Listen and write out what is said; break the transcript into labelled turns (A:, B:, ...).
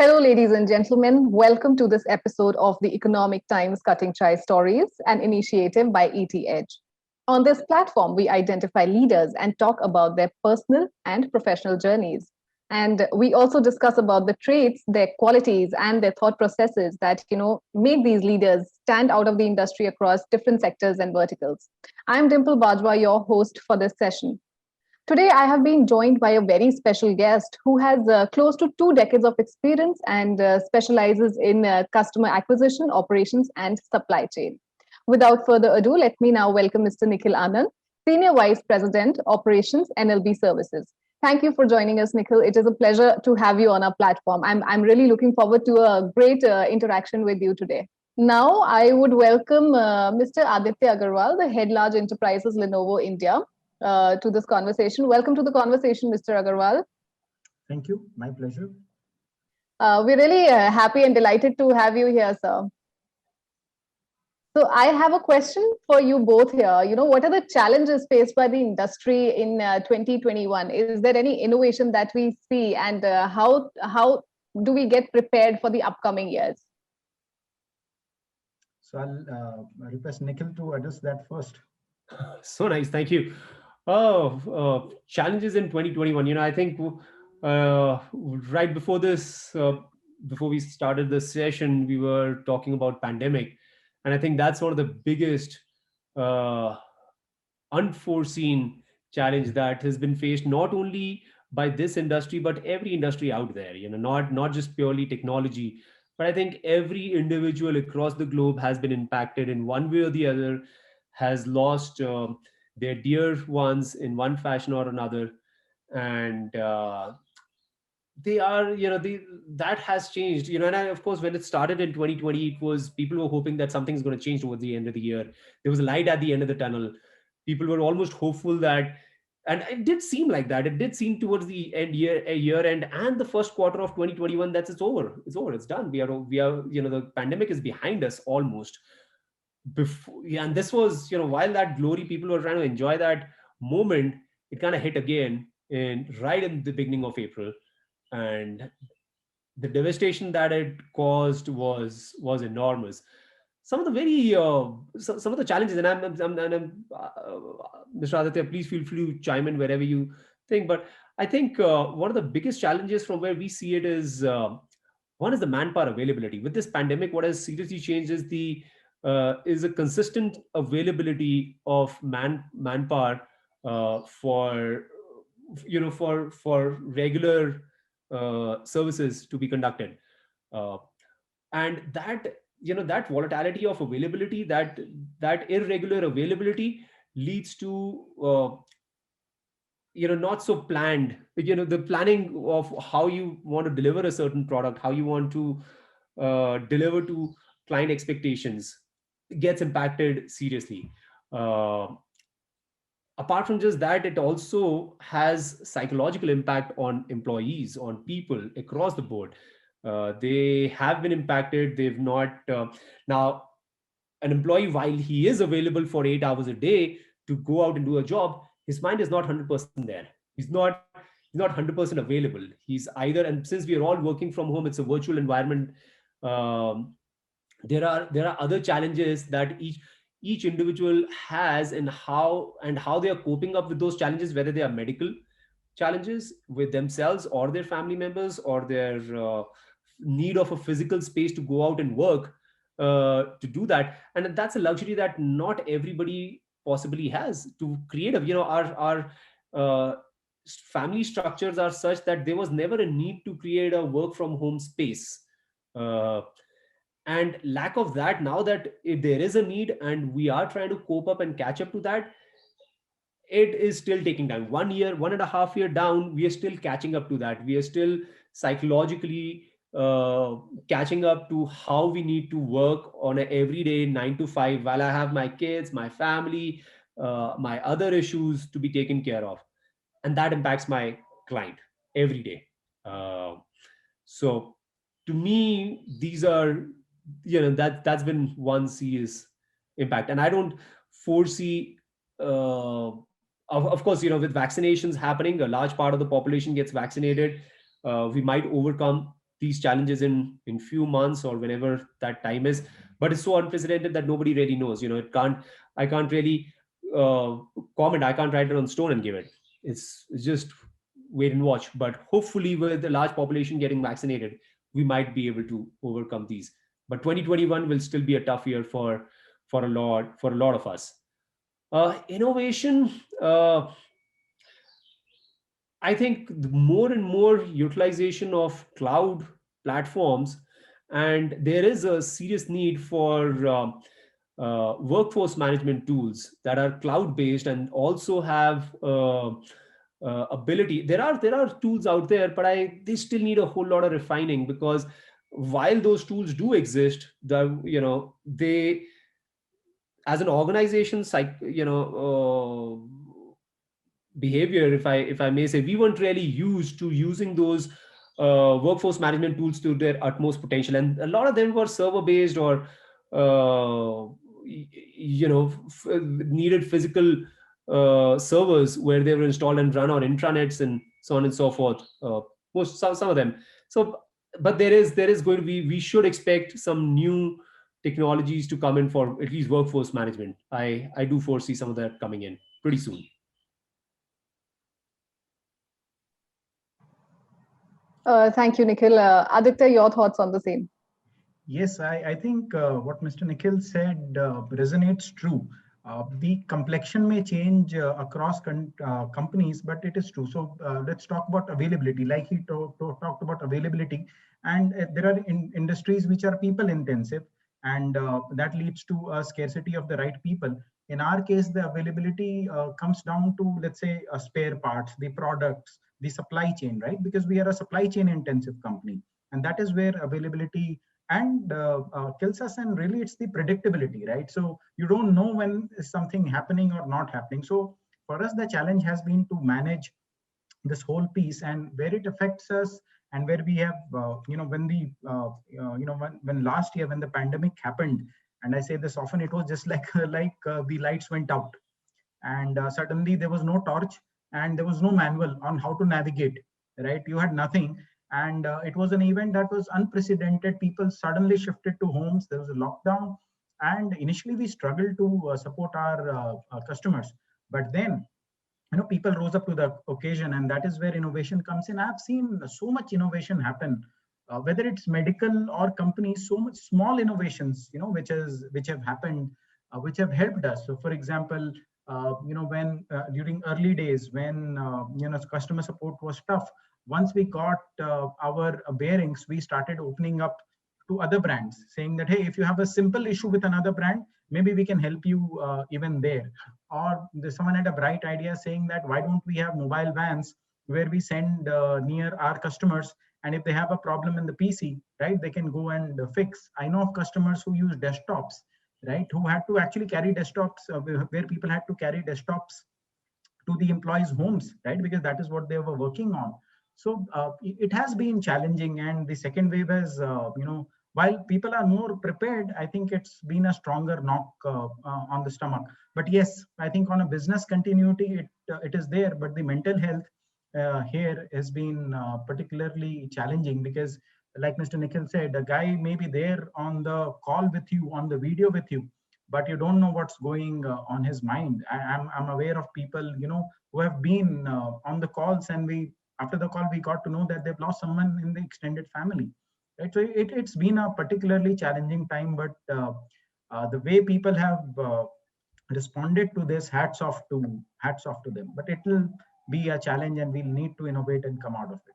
A: Hello, ladies and gentlemen. Welcome to this episode of the Economic Times Cutting Chai Stories, an initiative by ET Edge. On this platform, we identify leaders and talk about their personal and professional journeys. And we also discuss about the traits, their qualities, and their thought processes that make these leaders stand out of the industry across different sectors and verticals. I'm Dimple Bajwa, your host for this session. Today, I have been joined by a very special guest who has close to 2 decades of experience and specializes in customer acquisition, operations, and supply chain. Without further ado, let me now welcome Mr. Nikhil Anand, Senior Vice President, Operations, NLB Services. Thank you for joining us, Nikhil. It is a pleasure to have you on our platform. I'm really looking forward to a great interaction with you today. Now, I would welcome Mr. Aditya Agarwal, the Head Large Enterprises Lenovo India, to this conversation. Welcome to the conversation, Mr. Agarwal.
B: Thank you. My pleasure.
A: We're really happy and delighted to have you here, sir. So I have a question for you both here. What are the challenges faced by the industry in 2021? Is there any innovation that we see, and how do we get prepared for the upcoming years?
B: So I'll request Nikhil to address that first.
C: So nice. Thank you. Challenges in 2021. I think right before this, before we started this session, we were talking about pandemic, and I think that's one of the biggest unforeseen challenge that has been faced not only by this industry but every industry out there. Not just purely technology, but I think every individual across the globe has been impacted in one way or the other, has lost their dear ones in one fashion or another, and they are that has changed. And of course, when it started in 2020, it was people were hoping that something's going to change towards the end of the year. There was a light at the end of the tunnel. People were almost hopeful that, and it did seem like that. It did seem towards the year end and the first quarter of 2021 that it's over, it's done. We are the pandemic is behind us almost. And this was, while that glory, people were trying to enjoy that moment, it kind of hit again right in the beginning of April, and the devastation that it caused was enormous. Some of the very some of the challenges, and I'm Mr. Aditya, please feel free to chime in wherever you think, but I think one of the biggest challenges from where we see it is one is the manpower availability. With this pandemic, what has seriously changed is a consistent availability of manpower for regular services to be conducted, and that volatility of availability, that irregular availability leads to not so planned, the planning of how you want to deliver a certain product, how you want to deliver to client expectations gets impacted seriously. Apart from just that, it also has psychological impact on employees, on people across the board. They have been impacted. They've not now an employee, while he is available for 8 hours a day to go out and do a job, his mind is not 100% there. He's not 100% available. He's either, and since we are all working from home, it's a virtual environment. There are other challenges that each individual has, and how they are coping up with those challenges, whether they are medical challenges with themselves or their family members, or their need of a physical space to go out and work to do that. And that's a luxury that not everybody possibly has to create. Our family structures are such that there was never a need to create a work from home space. And lack of that, now that if there is a need and we are trying to cope up and catch up to that, it is still taking time. 1 year, 1.5 year down, we are still catching up to that. We are still psychologically catching up to how we need to work on an everyday 9 to 5 while I have my kids, my family, my other issues to be taken care of. And that impacts my client every day. So to me, these are, that's been one serious impact. And I don't foresee, of course, with vaccinations happening, a large part of the population gets vaccinated. We might overcome these challenges in few months or whenever that time is, but it's so unprecedented that nobody really knows. I can't really uh, comment. I can't write it on stone and give it. It's just wait and watch. But hopefully, with the large population getting vaccinated, we might be able to overcome these. But 2021 will still be a tough year for a lot of us. Innovation. I think the more and more utilization of cloud platforms, and there is a serious need for workforce management tools that are cloud based and also have ability. There are tools out there, but they still need a whole lot of refining, because while those tools do exist, they, as an organization, behavior, if I may say, we weren't really used to using those workforce management tools to their utmost potential, and a lot of them were server based or needed physical servers where they were installed and run on intranets and so on and so forth. Some of them. So, but there is going to be, we should expect some new technologies to come in for at least workforce management. I do foresee some of that coming in pretty soon.
A: Thank you, Nikhil. Aditya, your thoughts on the same?
B: Yes, I think what Mr. Nikhil said resonates true. The complexion may change across companies, but it is true. So let's talk about availability. Like he talked about availability, and there are industries which are people intensive, and that leads to a scarcity of the right people. In our case, the availability comes down to, let's say, spare parts, the products, the supply chain, right? Because we are a supply chain intensive company, and that is where availability and kills us. And really it's the predictability, right? So you don't know when is something happening or not happening. So for us, the challenge has been to manage this whole piece, and where it affects us, and where we have when last year when the pandemic happened, and I say this often, it was just like the lights went out, and suddenly there was no torch, and there was no manual on how to navigate, right? You had nothing, and it was an event that was unprecedented. People suddenly shifted to homes, there was a lockdown, and initially we struggled to support our customers, but then people rose up to the occasion, and that is where innovation comes in. I've seen so much innovation happen, whether it's medical or companies, so much small innovations which have happened, which have helped us. So for example, when during early days, when customer support was tough, once we got our bearings, we started opening up to other brands, saying that, hey, if you have a simple issue with another brand, maybe we can help you even there. Or someone had a bright idea saying that, why don't we have mobile vans where we send near our customers, and if they have a problem in the PC, right, they can go and fix. I know of customers who use desktops, right, who had to actually carry desktops, where people had to carry desktops to the employees' homes, right, because that is what they were working on. So it has been challenging, and the second wave has, while people are more prepared, I think it's been a stronger knock on the stomach. But yes, I think on a business continuity, it is there, but the mental health here has been particularly challenging, because like Mr. Nikhil said, a guy may be there on the call with you, on the video with you, but you don't know what's going on his mind. I'm aware of people, who have been on the calls, and after the call, we got to know that they've lost someone in the extended family. Right? So it's been a particularly challenging time, but the way people have responded to this, hats off to them. But it will be a challenge, and we'll need to innovate and come out of it.